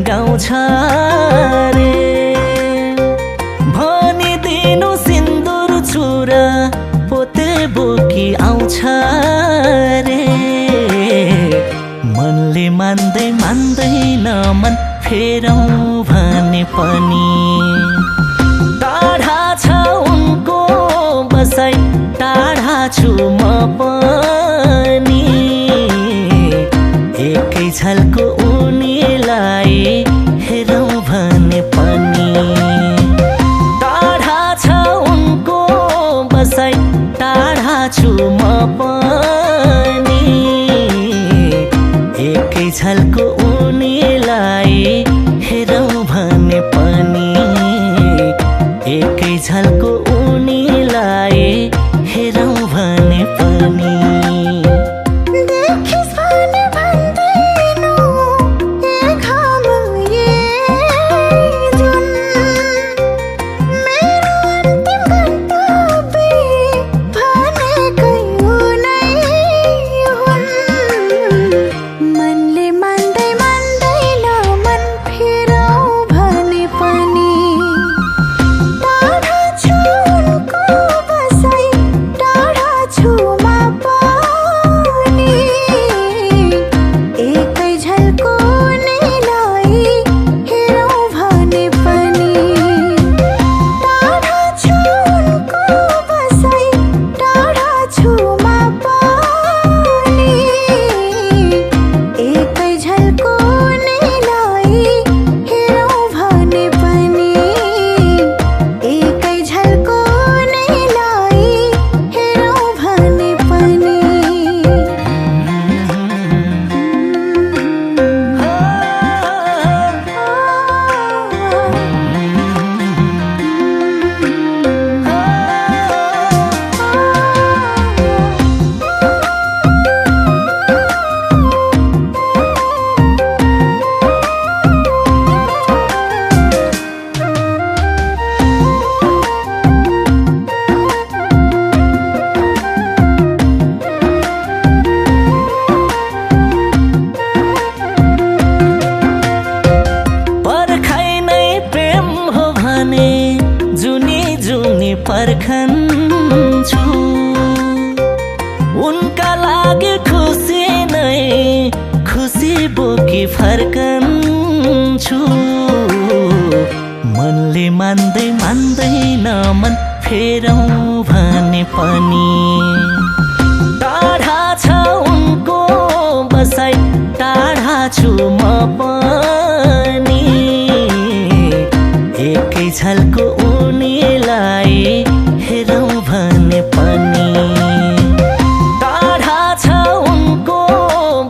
गाउँछ रे भनिदिनु सिन्दुर चुरा पोते बोकी आउँछ रे मनले मान्दैन मन फेरौँ भने पनि टाढा छ उनको बसाइ टाढा छु म पनि एकै झल्को उनीलाई हेरौँ भने पनि टाढा छ उनको बसाइ टाढा छु म पनि एकै झल्को उनीलाई हेरौँ भने पनि एकै झल्को उनीलाई हेरौँ भने पनि पर्खन्छु उनका लागि खुसी नै खुसी बोकी फर्कन्छु मनले मान्दैन मन फेरौँ भने पनि टाढा छ उनको बसाइ टाढा छु म पनि एकै झल्को उनीलाई हेरौँ भने पनि टाढा छ उनको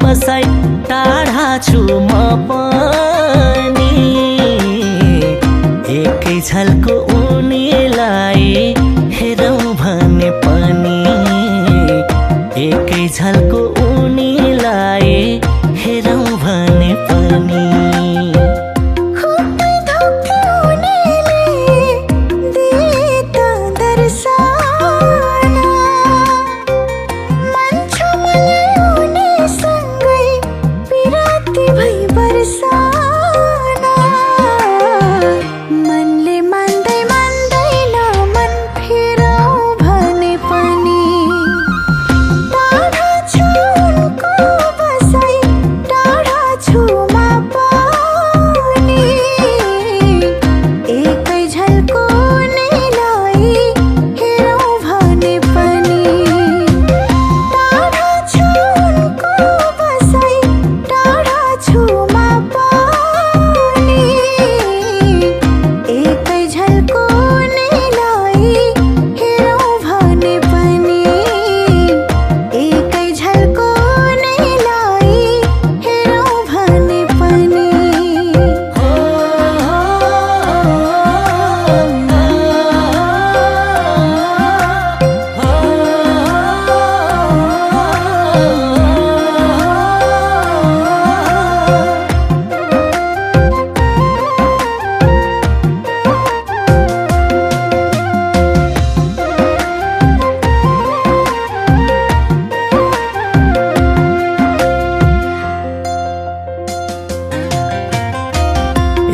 बसाइ टाढा छु म पनि एकै झल्को उनीलाई हेरौँ भने पनि एकै झल्को उनीलाई हेरौँ भने पनि मनले मान्दै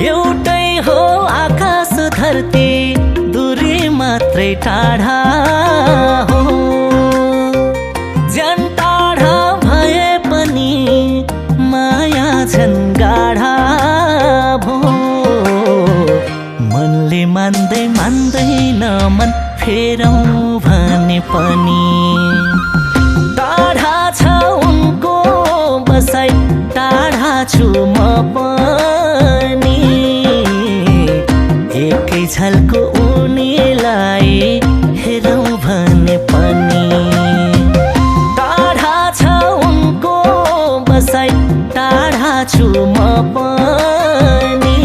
एउटै हो आकाश धरती दूरी मात्रै टाढा हो ज्यान टाढा भए पनि माया झन् गाढा भो मनले मान्दैन मन फेरौँ भने पनि टाढा छ उनको बसाइ टाढा छु म पनि एकै झल्को उनीलाई हेरौँ भने पनि टाढा छ उनको बसाइ टाढा छु म पनि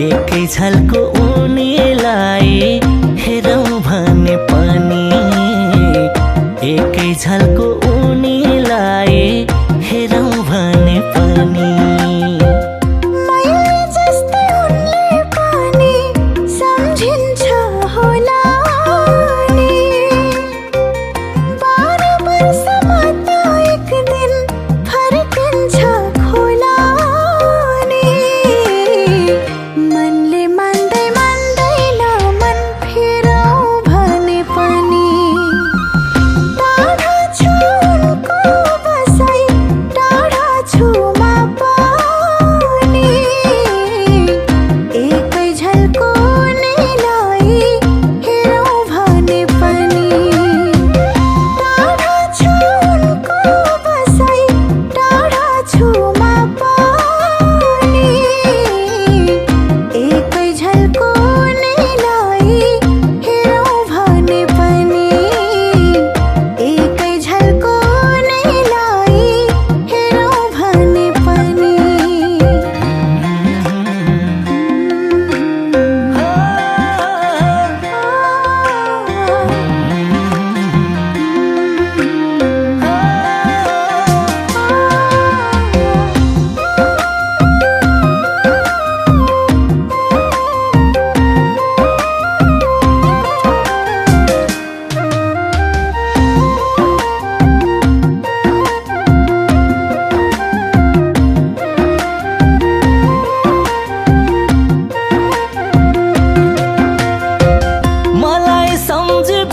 एकै झल्को उनीलाई हेरौँ भने पनि एकै झल्को उनीलाई हेरौँ भने पनि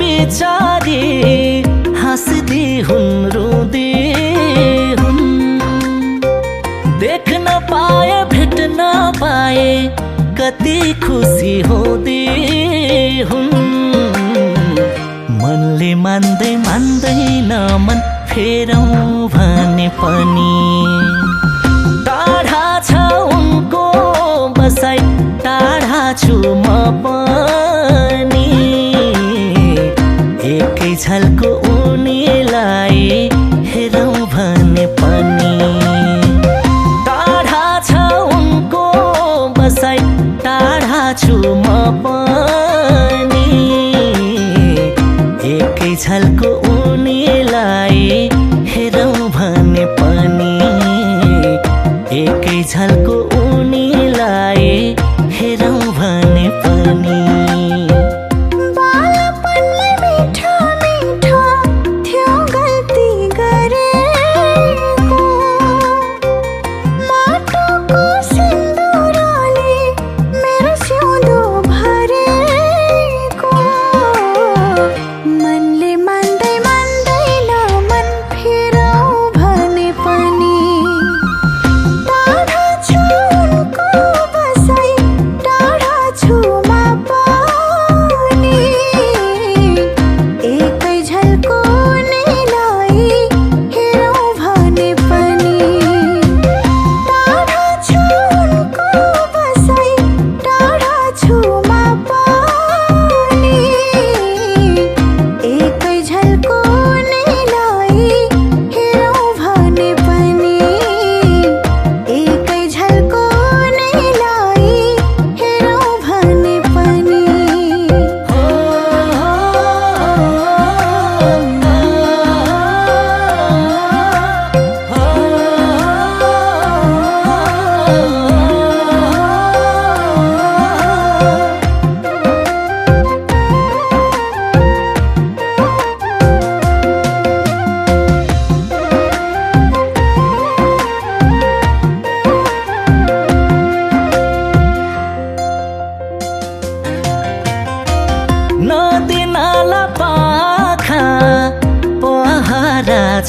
बिचारी हाँस्दी हुन् रुँदी हुन् देख्न पाए भेट्न पाए कति खुसी हुँदी हुन् मनले मान्दैन मन फेरौँ भने पनि टाढा छ उनको बसाइ टाढा छु म पनि एकै झल्को उनीलाई हेरौँ भने पनि टाढा छ उनको बसाइ टाढा छु म पनि एकै झल्को उनीलाई हेरौँ भने पनि एकै झल्को उनीलाई हेरौँ भने पनि छु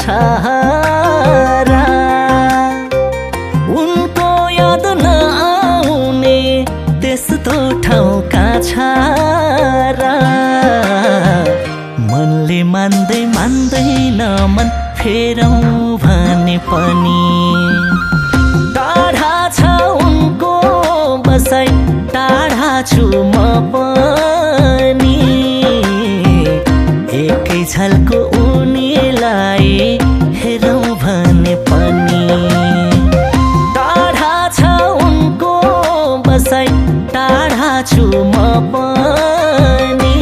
छारा उनको याद नआउने त्यस्तो ठाउँका छारा मनले मान्दैन मन फेरौँ भने पनि टाढा छ उनको बसाइ टाढा छु म पनि एकै झल्को उनीलाई हेरौँ भने पनि टाढा छ उनको बसाइ टाढा छु म पनि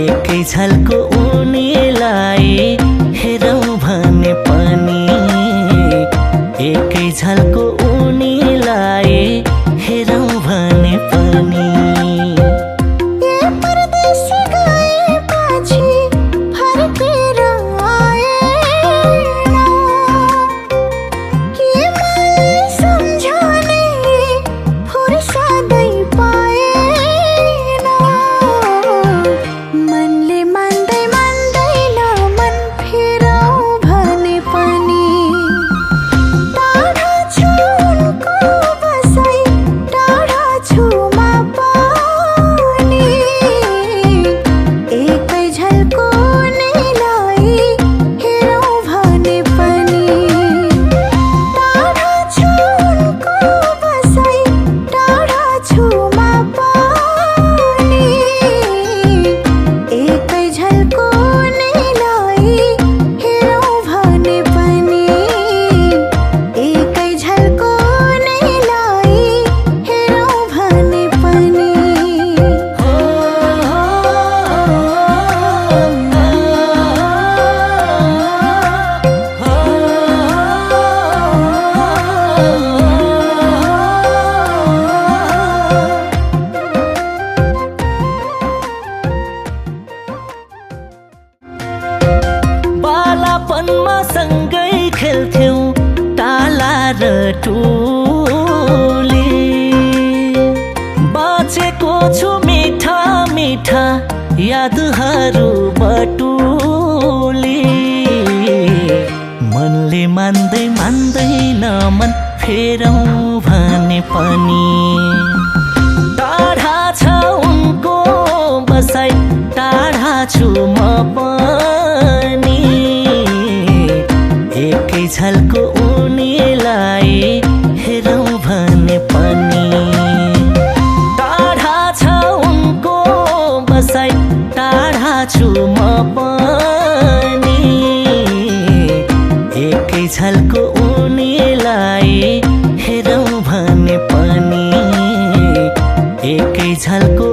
एकै झल्को उनीलाई हेरौँ भने पनि एकै झल्को उनीलाई हेरौँ भने पनि बालापनमा सँगै खेल्थ्यौं टाला र टोली बाँचेको छु मिठा मिठा यादहरू बटुली मनले मान्दैन मन फेरौँ भने पनि टाढा छ उनको बसाइ टाढा छु म पनि एकै झल्को उनीलाई हेरौँ भने पनि टाढा छ उनको बसाइ टाढा छु म पनि एकै झल्को उनीलाई हेरौँ भने पनि एकै झल्को